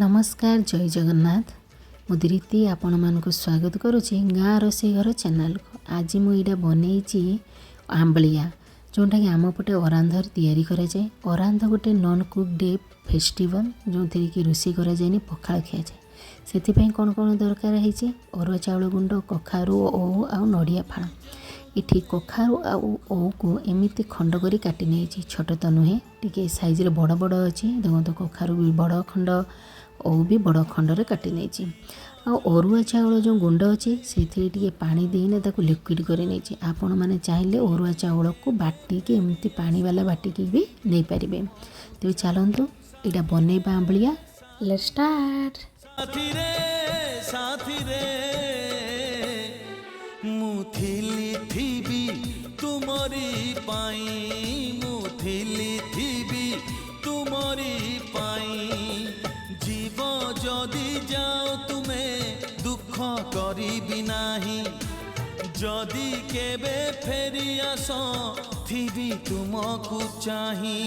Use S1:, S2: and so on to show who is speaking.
S1: नमस्कार जय जगन्नाथ मुदरीति आपण मानक स्वागत करुच्ची गाँ रोषे घर चैनल को। आज मुझे बनई आंबलिया जोटा कि आम पटे अरांधर तैयारी कराए। अरांध गोटे नॉन कुक डे फेस्टिवल जो थी कि रोषे कराए पखाड़ खिया जाए। से कौन कौन दरकार है अरुआ चाउल गुंड कखारु ओऊ आ नड़िया फाड़। ये कखारु आऊ को एमती खंड कर काटी नहीं छोट तो नुहे टी साइज बड़ बड़ अच्छी देखो कखारु भी बड़ खंड ओऊ भी बड़ खंडर काटी नहीं। अरुआ चाउल जो गुंड अच्छी से पानी देने लिक्विड कर नहीं। आपण मैंने चाहिए अरुआ चाउल को बाटिकी एमती पानी वाला बाटिकी भी नहीं पारे। तेज चलतु यहाँ बनइबा आंबलिया। Let's start.
S2: मुथिली थीबी तुमरी पाई मुथिली थीबी तुमरी पाई जीव जदि जाओ तुमे दुख करी नाही जदि केबे फेरी आस थीबी तुमको चाही।